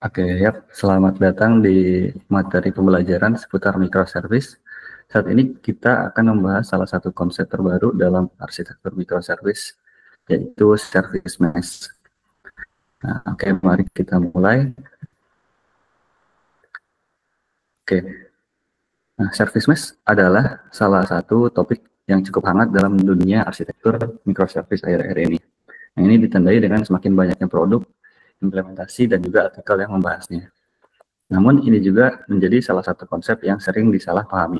Oke, ya, selamat datang di materi pembelajaran seputar microservice. Saat ini kita akan membahas salah satu konsep terbaru dalam arsitektur microservice, yaitu service mesh. Nah, oke, mari kita mulai. Oke, nah, service mesh adalah salah satu topik yang cukup hangat dalam dunia arsitektur microservice akhir-akhir ini. Nah, ini ditandai dengan semakin banyaknya produk, implementasi, dan juga artikel yang membahasnya. Namun ini juga menjadi salah satu konsep yang sering disalahpahami.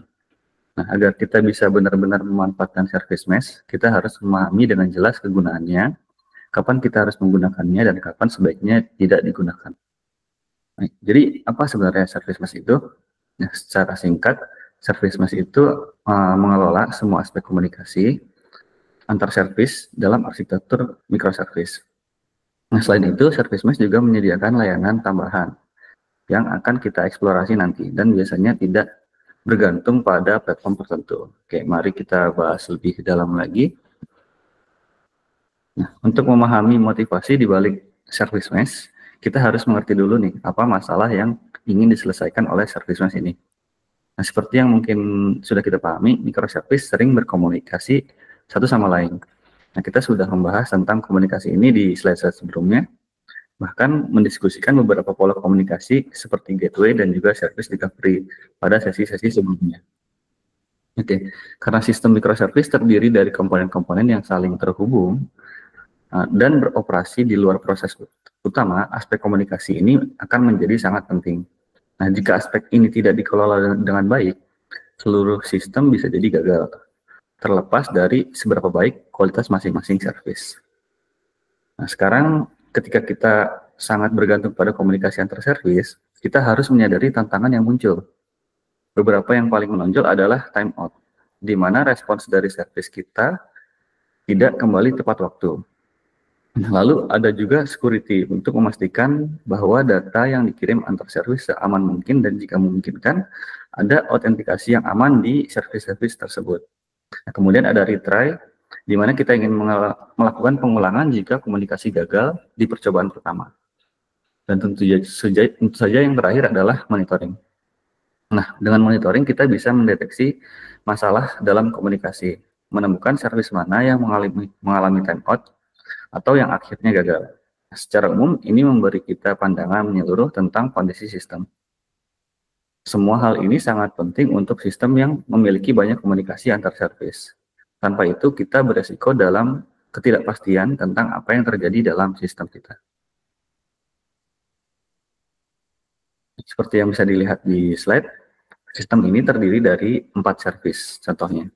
Nah, agar kita bisa benar-benar memanfaatkan service mesh, kita harus memahami dengan jelas kegunaannya, kapan kita harus menggunakannya, dan kapan sebaiknya tidak digunakan. Nah, jadi apa sebenarnya service mesh itu? Nah, secara singkat, service mesh itu mengelola semua aspek komunikasi antar service dalam arsitektur microservice. Nah, selain itu, service mesh juga menyediakan layanan tambahan yang akan kita eksplorasi nanti, dan biasanya tidak bergantung pada platform tertentu. Oke, mari kita bahas lebih dalam lagi. Nah, untuk memahami motivasi di balik service mesh, kita harus mengerti dulu nih, apa masalah yang ingin diselesaikan oleh service mesh ini. Nah, seperti yang mungkin sudah kita pahami, microservice sering berkomunikasi satu sama lain. Nah, kita sudah membahas tentang komunikasi ini di slide-slide sebelumnya, bahkan mendiskusikan beberapa pola komunikasi seperti gateway dan juga service recovery pada sesi-sesi sebelumnya. Oke, karena sistem microservice terdiri dari komponen-komponen yang saling terhubung dan beroperasi di luar proses utama, aspek komunikasi ini akan menjadi sangat penting. Nah, jika aspek ini tidak dikelola dengan baik, seluruh sistem bisa jadi gagal, terlepas dari seberapa baik kualitas masing-masing service. Nah, sekarang ketika kita sangat bergantung pada komunikasi antar service, kita harus menyadari tantangan yang muncul. Beberapa yang paling menonjol adalah timeout, di mana respons dari service kita tidak kembali tepat waktu. Lalu ada juga security untuk memastikan bahwa data yang dikirim antar service seaman mungkin, dan jika memungkinkan ada autentikasi yang aman di service-service tersebut. Nah, kemudian ada retry, di mana kita ingin melakukan pengulangan jika komunikasi gagal di percobaan pertama. Dan tentu saja yang terakhir adalah monitoring. Nah, dengan monitoring kita bisa mendeteksi masalah dalam komunikasi, menemukan service mana yang mengalami timeout atau yang akhirnya gagal. Secara umum, ini memberi kita pandangan menyeluruh tentang kondisi sistem. Semua hal ini sangat penting untuk sistem yang memiliki banyak komunikasi antar service. Tanpa itu, kita beresiko dalam ketidakpastian tentang apa yang terjadi dalam sistem kita. Seperti yang bisa dilihat di slide, sistem ini terdiri dari 4 service, contohnya.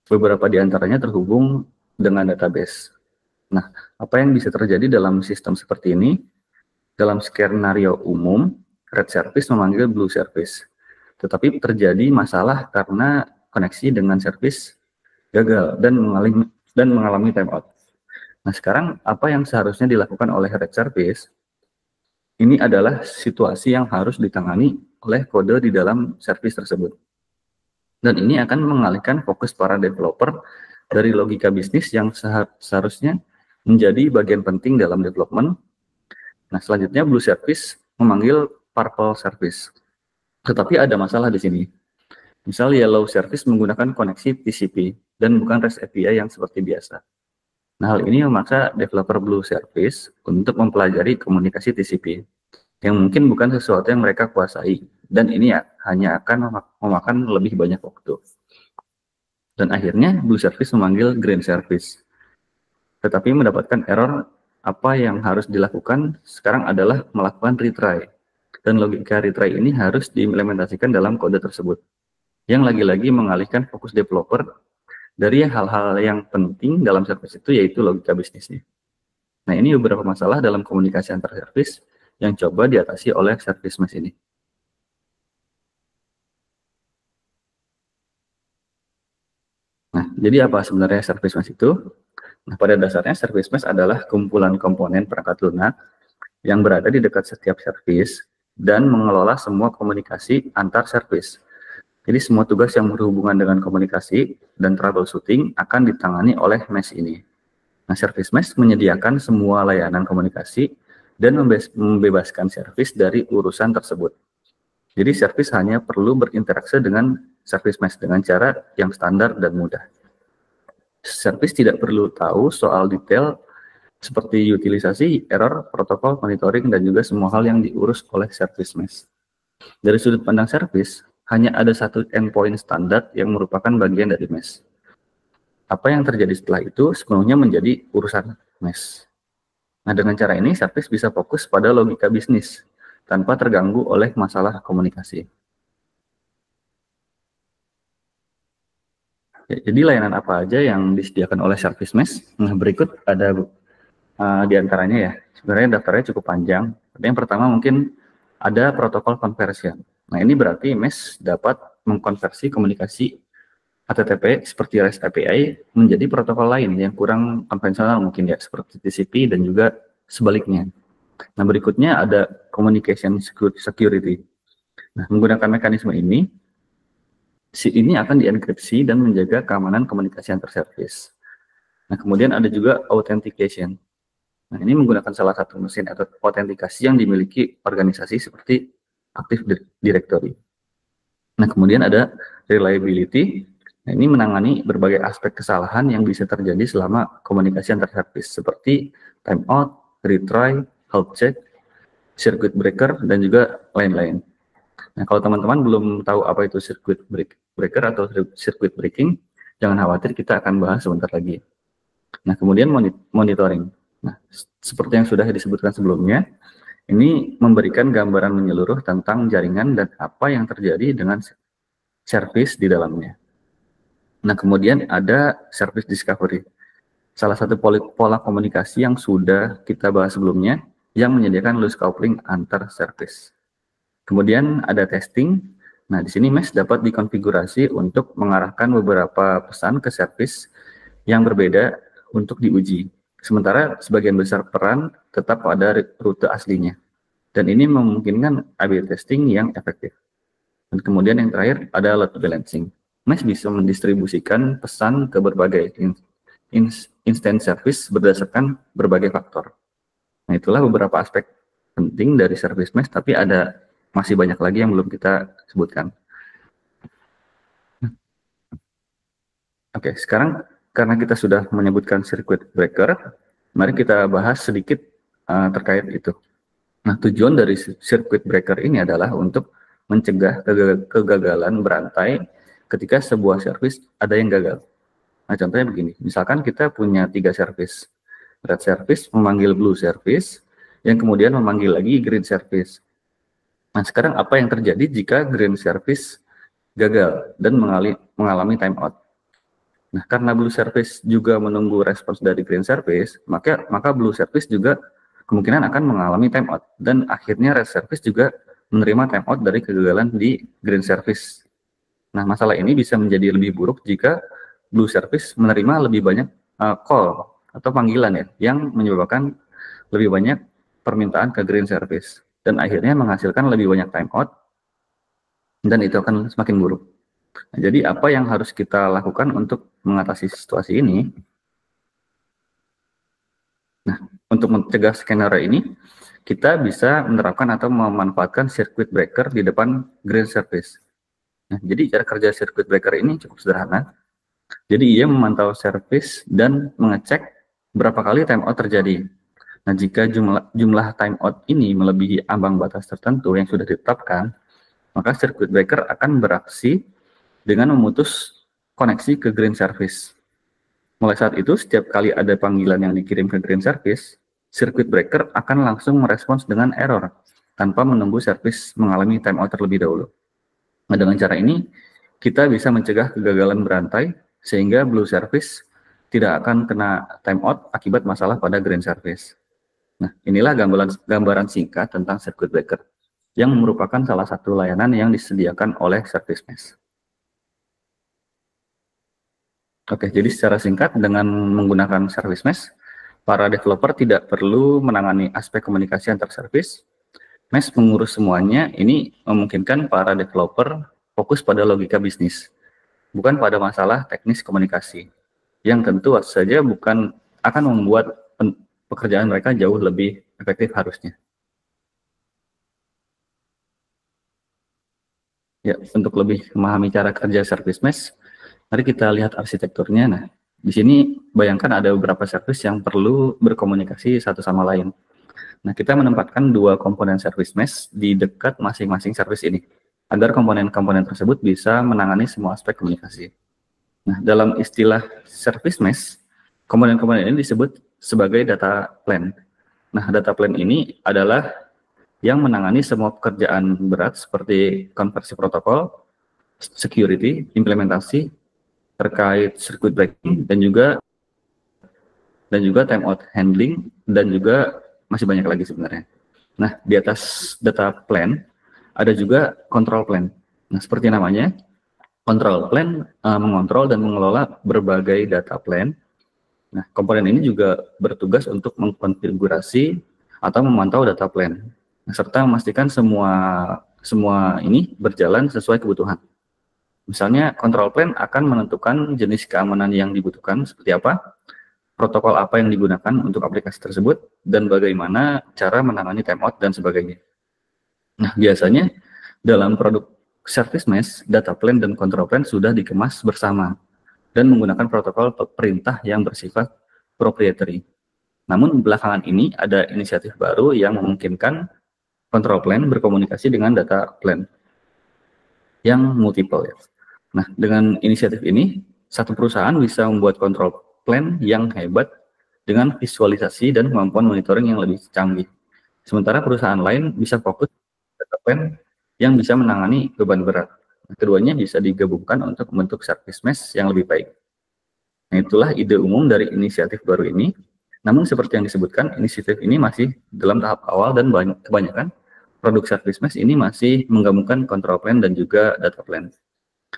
Beberapa di antaranya terhubung dengan database. Nah, apa yang bisa terjadi dalam sistem seperti ini? Dalam skenario umum, red service memanggil blue service. Tetapi terjadi masalah karena koneksi dengan service gagal dan mengalami timeout. Nah, sekarang apa yang seharusnya dilakukan oleh red service? Ini adalah situasi yang harus ditangani oleh kode di dalam service tersebut. Dan ini akan mengalihkan fokus para developer dari logika bisnis yang seharusnya menjadi bagian penting dalam development. Nah, selanjutnya blue service memanggil purple service. Tetapi ada masalah di sini. Misal yellow service menggunakan koneksi TCP dan bukan REST API yang seperti biasa. Nah, hal ini memaksa developer blue service untuk mempelajari komunikasi TCP yang mungkin bukan sesuatu yang mereka kuasai, dan ini hanya akan memakan lebih banyak waktu. Dan akhirnya blue service memanggil green service. Tetapi mendapatkan error. Apa yang harus dilakukan sekarang adalah melakukan retry. Dan logika retry ini harus diimplementasikan dalam kode tersebut, yang lagi-lagi mengalihkan fokus developer dari hal-hal yang penting dalam service itu, yaitu logika bisnisnya. Nah, ini beberapa masalah dalam komunikasi antar service yang coba diatasi oleh service mesh ini. Nah, jadi apa sebenarnya service mesh itu? Nah, pada dasarnya service mesh adalah kumpulan komponen perangkat lunak yang berada di dekat setiap service dan mengelola semua komunikasi antar service. Jadi semua tugas yang berhubungan dengan komunikasi dan troubleshooting akan ditangani oleh mesh ini. Nah, service mesh menyediakan semua layanan komunikasi dan membebaskan service dari urusan tersebut. Jadi service hanya perlu berinteraksi dengan service mesh dengan cara yang standar dan mudah. Service tidak perlu tahu soal detail seperti utilisasi, error, protokol, monitoring, dan juga semua hal yang diurus oleh service mesh. Dari sudut pandang service, hanya ada satu endpoint standar yang merupakan bagian dari mesh. Apa yang terjadi setelah itu sepenuhnya menjadi urusan mesh. Nah, dengan cara ini, service bisa fokus pada logika bisnis, tanpa terganggu oleh masalah komunikasi. Ya, jadi layanan apa aja yang disediakan oleh service mesh? Nah, berikut ada di antaranya ya. Sebenarnya daftarnya cukup panjang. Tapi yang pertama mungkin ada protokol conversion. Nah, ini berarti mesh dapat mengkonversi komunikasi HTTP seperti REST API menjadi protokol lain yang kurang konvensional mungkin ya, seperti TCP dan juga sebaliknya. Nah, berikutnya ada communication security. Nah, menggunakan mekanisme ini akan dienkripsi dan menjaga keamanan komunikasi antar service. Nah, kemudian ada juga authentication. Nah, ini menggunakan salah satu mesin atau autentikasi yang dimiliki organisasi seperti Active Directory. Nah, kemudian ada reliability. Nah, ini menangani berbagai aspek kesalahan yang bisa terjadi selama komunikasi antar service seperti timeout, retry, health check, circuit breaker, dan juga lain-lain. Nah, kalau teman-teman belum tahu apa itu circuit breaker atau circuit breaking, jangan khawatir, kita akan bahas sebentar lagi. Nah, kemudian monitoring. Nah, seperti yang sudah disebutkan sebelumnya, ini memberikan gambaran menyeluruh tentang jaringan dan apa yang terjadi dengan service di dalamnya. Nah, kemudian ada service discovery. Salah satu pola komunikasi yang sudah kita bahas sebelumnya, yang menyediakan loose coupling antar service. Kemudian ada testing. Nah, di sini mesh dapat dikonfigurasi untuk mengarahkan beberapa pesan ke service yang berbeda untuk diuji. Sementara sebagian besar peran tetap pada rute aslinya. Dan ini memungkinkan A/B testing yang efektif. Dan kemudian yang terakhir ada load balancing. Mesh bisa mendistribusikan pesan ke berbagai instant service berdasarkan berbagai faktor. Nah, itulah beberapa aspek penting dari service mesh, tapi masih banyak lagi yang belum kita sebutkan. Oke, sekarang karena kita sudah menyebutkan circuit breaker, mari kita bahas sedikit terkait itu. Nah, tujuan dari circuit breaker ini adalah untuk mencegah kegagalan berantai ketika sebuah service ada yang gagal. Nah, contohnya begini, misalkan kita punya 3 service. Red service memanggil blue service, yang kemudian memanggil lagi green service. Nah, sekarang apa yang terjadi jika green service gagal dan mengalami timeout? Nah, karena blue service juga menunggu respons dari green service, maka blue service juga kemungkinan akan mengalami timeout, dan akhirnya red service juga menerima timeout dari kegagalan di green service. Nah, masalah ini bisa menjadi lebih buruk jika blue service menerima lebih banyak call atau panggilan ya, yang menyebabkan lebih banyak permintaan ke green service, dan akhirnya menghasilkan lebih banyak timeout, dan itu akan semakin buruk. Nah, jadi apa yang harus kita lakukan untuk mengatasi situasi ini? Nah, untuk mencegah skenario ini, kita bisa menerapkan atau memanfaatkan circuit breaker di depan green service. Nah, jadi cara kerja circuit breaker ini cukup sederhana. Jadi ia memantau service dan mengecek berapa kali timeout terjadi. Nah, jika jumlah timeout ini melebihi ambang batas tertentu yang sudah ditetapkan, maka circuit breaker akan beraksi dengan memutus koneksi ke green service. Mulai saat itu, setiap kali ada panggilan yang dikirim ke green service, circuit breaker akan langsung merespons dengan error, tanpa menunggu service mengalami timeout terlebih dahulu. Nah, dengan cara ini, kita bisa mencegah kegagalan berantai, sehingga blue service tidak akan kena timeout akibat masalah pada green service. Nah, inilah gambaran singkat tentang circuit breaker, yang merupakan salah satu layanan yang disediakan oleh service mesh. Oke, jadi secara singkat, dengan menggunakan service mesh, para developer tidak perlu menangani aspek komunikasi antar service. Mesh mengurus semuanya. Ini memungkinkan para developer fokus pada logika bisnis, bukan pada masalah teknis komunikasi, yang tentu saja akan membuat pekerjaan mereka jauh lebih efektif harusnya. Ya, untuk lebih memahami cara kerja service mesh, mari kita lihat arsitekturnya. Nah, di sini bayangkan ada beberapa service yang perlu berkomunikasi satu sama lain. Nah, kita menempatkan dua komponen service mesh di dekat masing-masing service ini, agar komponen-komponen tersebut bisa menangani semua aspek komunikasi. Nah, dalam istilah service mesh, komponen-komponen ini disebut sebagai data plane. Nah, data plane ini adalah yang menangani semua pekerjaan berat seperti konversi protokol, security, implementasi, terkait circuit breaking, dan juga timeout handling, dan juga masih banyak lagi sebenarnya. Nah, di atas data plane ada juga control plane. Nah, seperti namanya, control plane mengontrol dan mengelola berbagai data plane. Nah, komponen ini juga bertugas untuk mengkonfigurasi atau memantau data plane, serta memastikan semua ini berjalan sesuai kebutuhan. Misalnya, control plane akan menentukan jenis keamanan yang dibutuhkan seperti apa, protokol apa yang digunakan untuk aplikasi tersebut, dan bagaimana cara menangani timeout dan sebagainya. Nah, biasanya dalam produk service mesh, data plane dan control plane sudah dikemas bersama dan menggunakan protokol perintah yang bersifat proprietary. Namun belakangan ini ada inisiatif baru yang memungkinkan control plane berkomunikasi dengan data plane yang multiple ya. Nah, dengan inisiatif ini, satu perusahaan bisa membuat control plane yang hebat dengan visualisasi dan kemampuan monitoring yang lebih canggih. Sementara perusahaan lain bisa fokus data plane yang bisa menangani beban berat. Keduanya bisa digabungkan untuk membentuk service mesh yang lebih baik. Nah, itulah ide umum dari inisiatif baru ini. Namun seperti yang disebutkan, inisiatif ini masih dalam tahap awal dan kebanyakan produk service mesh ini masih menggabungkan control plane dan juga data plane.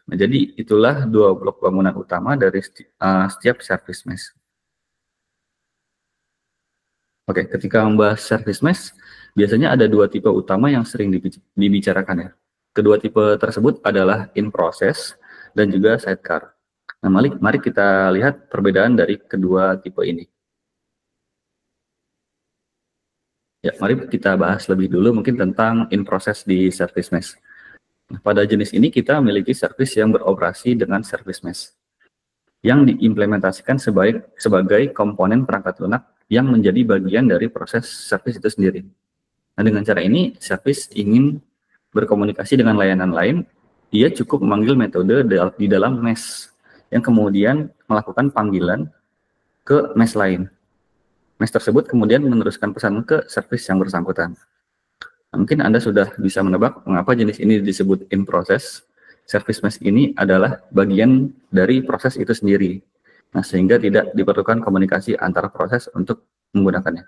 Nah, jadi itulah dua blok bangunan utama dari setiap service mesh. Oke, ketika membahas service mesh, biasanya ada dua tipe utama yang sering dibicarakan ya. Kedua tipe tersebut adalah in process dan juga sidecar. Nah, mari kita lihat perbedaan dari kedua tipe ini. Ya, mari kita bahas lebih dulu mungkin tentang in process di service mesh. Nah, pada jenis ini kita memiliki service yang beroperasi dengan service mesh yang diimplementasikan sebagai komponen perangkat lunak yang menjadi bagian dari proses service itu sendiri. Nah, dengan cara ini, service ingin berkomunikasi dengan layanan lain, dia cukup memanggil metode di dalam mesh yang kemudian melakukan panggilan ke mesh lain. Mesh tersebut kemudian meneruskan pesan ke service yang bersangkutan. Nah, mungkin Anda sudah bisa menebak mengapa jenis ini disebut in process. Service mesh ini adalah bagian dari proses itu sendiri. Nah, sehingga tidak diperlukan komunikasi antar proses untuk menggunakannya.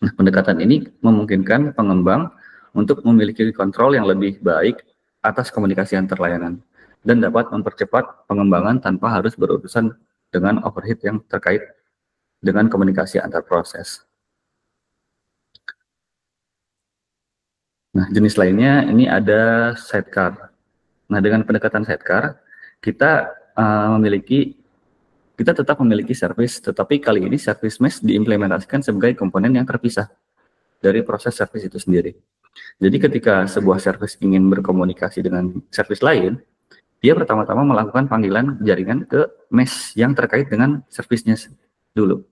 Nah, pendekatan ini memungkinkan pengembang untuk memiliki kontrol yang lebih baik atas komunikasi antar layanan dan dapat mempercepat pengembangan tanpa harus berurusan dengan overhead yang terkait dengan komunikasi antar proses. Nah, jenis lainnya ini ada sidecar. Nah, dengan pendekatan sidecar, kita tetap memiliki service, tetapi kali ini service mesh diimplementasikan sebagai komponen yang terpisah dari proses service itu sendiri. Jadi ketika sebuah service ingin berkomunikasi dengan service lain, dia pertama-tama melakukan panggilan jaringan ke mesh yang terkait dengan service-nya dulu.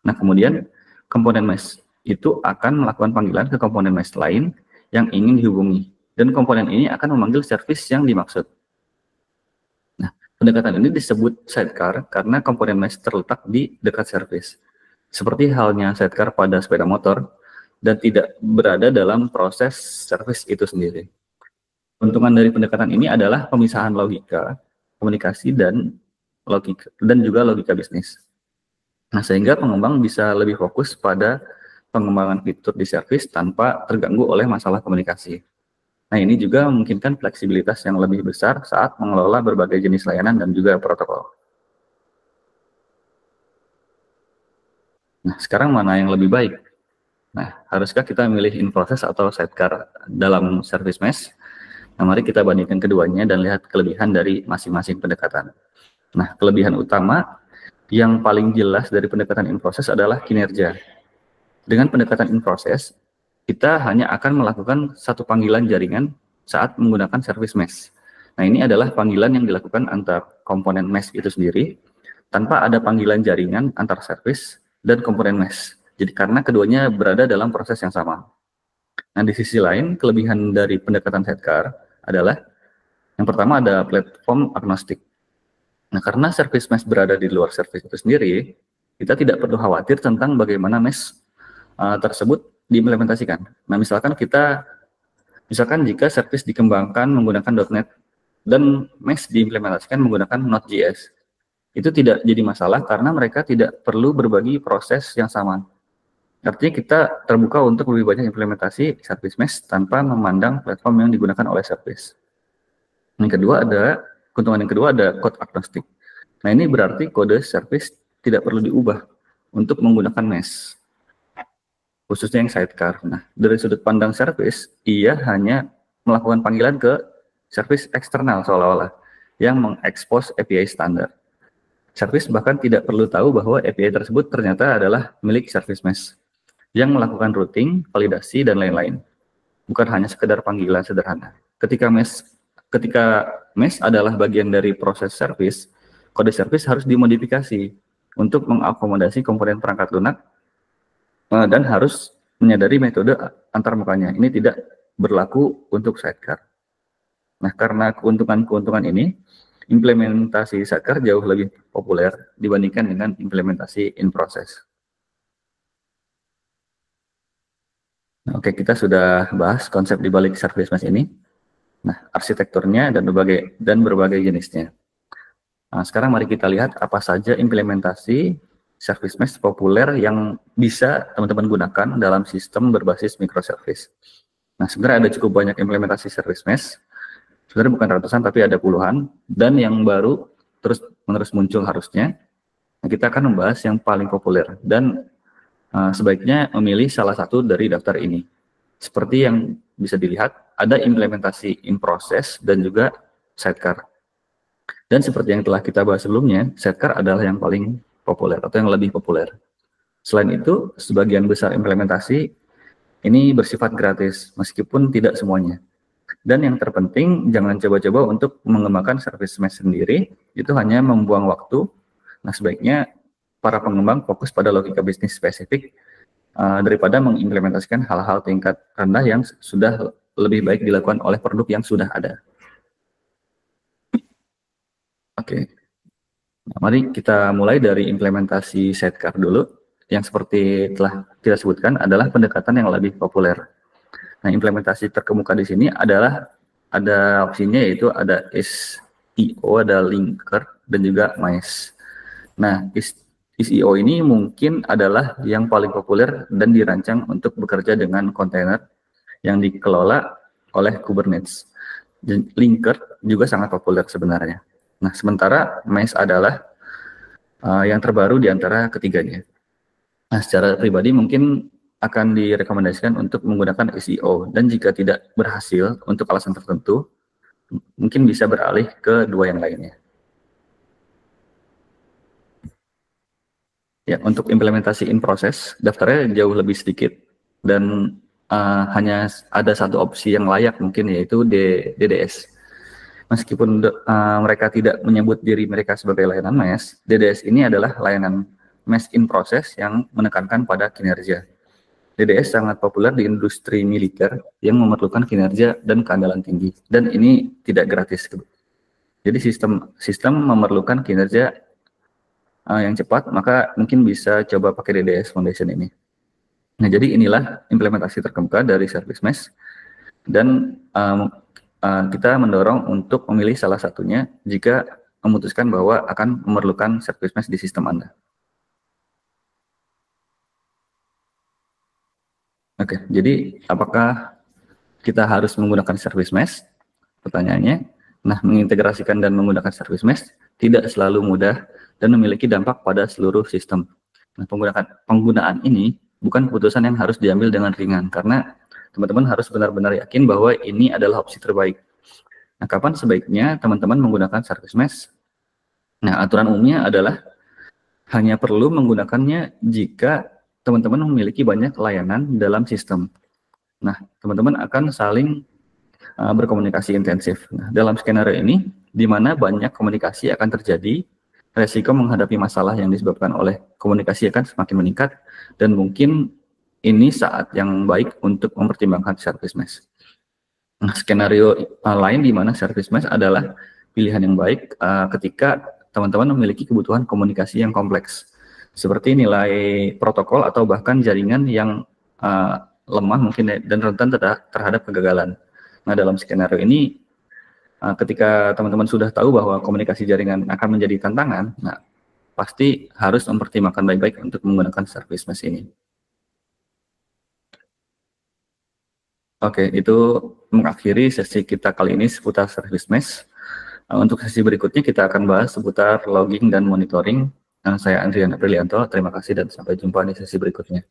Nah, kemudian komponen mesh itu akan melakukan panggilan ke komponen mesh lain yang ingin dihubungi. Dan komponen ini akan memanggil service yang dimaksud. Nah, pendekatan ini disebut sidecar karena komponen mesh terletak di dekat service. Seperti halnya sidecar pada sepeda motor dan tidak berada dalam proses service itu sendiri. Keuntungan dari pendekatan ini adalah pemisahan logika, komunikasi, dan juga logika bisnis. Nah, sehingga pengembang bisa lebih fokus pada pengembangan fitur di service tanpa terganggu oleh masalah komunikasi. Nah, ini juga memungkinkan fleksibilitas yang lebih besar saat mengelola berbagai jenis layanan dan juga protokol. Nah, sekarang mana yang lebih baik? Nah, haruskah kita memilih in process atau sidecar dalam service mesh? Nah, mari kita bandingkan keduanya dan lihat kelebihan dari masing-masing pendekatan. Nah, kelebihan utama yang paling jelas dari pendekatan in process adalah kinerja. Dengan pendekatan in process, kita hanya akan melakukan satu panggilan jaringan saat menggunakan service mesh. Nah, ini adalah panggilan yang dilakukan antar komponen mesh itu sendiri tanpa ada panggilan jaringan antar service dan komponen mesh. Jadi karena keduanya berada dalam proses yang sama. Nah, di sisi lain, kelebihan dari pendekatan sidecar adalah yang pertama ada platform agnostik. Nah, karena service mesh berada di luar service itu sendiri, kita tidak perlu khawatir tentang bagaimana mesh tersebut diimplementasikan. Nah, misalkan jika service dikembangkan menggunakan .NET dan mesh diimplementasikan menggunakan Node.js, itu tidak jadi masalah karena mereka tidak perlu berbagi proses yang sama. Artinya kita terbuka untuk lebih banyak implementasi service mesh tanpa memandang platform yang digunakan oleh service. Keuntungan yang kedua ada code agnostik. Nah, ini berarti kode service tidak perlu diubah untuk menggunakan mesh, khususnya yang sidecar. Nah, dari sudut pandang service, ia hanya melakukan panggilan ke service eksternal seolah-olah yang mengekspos API standar. Service bahkan tidak perlu tahu bahwa API tersebut ternyata adalah milik service mesh yang melakukan routing, validasi, dan lain-lain. Bukan hanya sekedar panggilan sederhana. Ketika mesh adalah bagian dari proses service, kode service harus dimodifikasi untuk mengakomodasi komponen perangkat lunak dan harus menyadari metode antarmukanya. Ini tidak berlaku untuk sidecar. Nah, karena keuntungan ini, implementasi sidecar jauh lebih populer dibandingkan dengan implementasi in process. Oke, kita sudah bahas konsep di balik service mesh ini. Nah, arsitekturnya dan berbagai jenisnya. Nah, sekarang mari kita lihat apa saja implementasi service mesh populer yang bisa teman-teman gunakan dalam sistem berbasis microservice. Nah, sebenarnya ada cukup banyak implementasi service mesh. Sebenarnya bukan ratusan, tapi ada puluhan. Dan yang baru terus-menerus muncul harusnya. Nah, kita akan membahas yang paling populer. Dan sebaiknya memilih salah satu dari daftar ini. Seperti yang bisa dilihat, ada implementasi in process dan juga sidecar. Dan seperti yang telah kita bahas sebelumnya, sidecar adalah yang paling populer atau yang lebih populer. Selain itu, sebagian besar implementasi ini bersifat gratis, meskipun tidak semuanya. Dan yang terpenting, jangan coba-coba untuk mengembangkan service mesh sendiri, itu hanya membuang waktu. Nah, sebaiknya para pengembang fokus pada logika bisnis spesifik daripada mengimplementasikan hal-hal tingkat rendah yang sudah lebih baik dilakukan oleh produk yang sudah ada. Oke. Nah, mari kita mulai dari implementasi sidecar dulu. Yang seperti telah kita sebutkan adalah pendekatan yang lebih populer. Nah, implementasi terkemuka di sini adalah ada opsinya, yaitu ada SEO, ada linker, dan juga mesh. Nah, SEO ini mungkin adalah yang paling populer dan dirancang untuk bekerja dengan kontainer yang dikelola oleh Kubernetes. Linker juga sangat populer sebenarnya. Nah, sementara mesh adalah yang terbaru di antara ketiganya. Nah, secara pribadi mungkin akan direkomendasikan untuk menggunakan SEO, dan jika tidak berhasil untuk alasan tertentu, mungkin bisa beralih ke dua yang lainnya. Ya, untuk implementasi in process, daftarnya jauh lebih sedikit dan hanya ada satu opsi yang layak mungkin, yaitu DDS. Meskipun mereka tidak menyebut diri mereka sebagai layanan mesh, DDS ini adalah layanan mesh in process yang menekankan pada kinerja. DDS sangat populer di industri militer yang memerlukan kinerja dan keandalan tinggi, dan ini tidak gratis. Jadi sistem memerlukan kinerja yang cepat, maka mungkin bisa coba pakai DDS Foundation ini. Nah, jadi inilah implementasi terkemuka dari service mesh, dan kita mendorong untuk memilih salah satunya jika memutuskan bahwa akan memerlukan service mesh di sistem Anda. Oke, jadi apakah kita harus menggunakan service mesh? Pertanyaannya. Nah, mengintegrasikan dan menggunakan service mesh tidak selalu mudah dan memiliki dampak pada seluruh sistem. Nah, penggunaan ini bukan keputusan yang harus diambil dengan ringan, karena teman-teman harus benar-benar yakin bahwa ini adalah opsi terbaik. Nah, kapan sebaiknya teman-teman menggunakan service mesh? Nah, aturan umumnya adalah hanya perlu menggunakannya jika teman-teman memiliki banyak layanan dalam sistem. Nah, teman-teman akan saling berkomunikasi intensif. Nah, dalam skenario ini, di mana banyak komunikasi akan terjadi, resiko menghadapi masalah yang disebabkan oleh komunikasi akan semakin meningkat, dan mungkin ini saat yang baik untuk mempertimbangkan service mesh. Nah, skenario lain di mana service mesh adalah pilihan yang baik ketika teman-teman memiliki kebutuhan komunikasi yang kompleks, seperti nilai protokol atau bahkan jaringan yang lemah mungkin dan rentan terhadap kegagalan. Nah, dalam skenario ini, ketika teman-teman sudah tahu bahwa komunikasi jaringan akan menjadi tantangan, nah pasti harus mempertimbangkan baik-baik untuk menggunakan service mesh ini. Oke, itu mengakhiri sesi kita kali ini seputar service mesh. Untuk sesi berikutnya kita akan bahas seputar logging dan monitoring. Saya Andrian Aprilianto, terima kasih dan sampai jumpa di sesi berikutnya.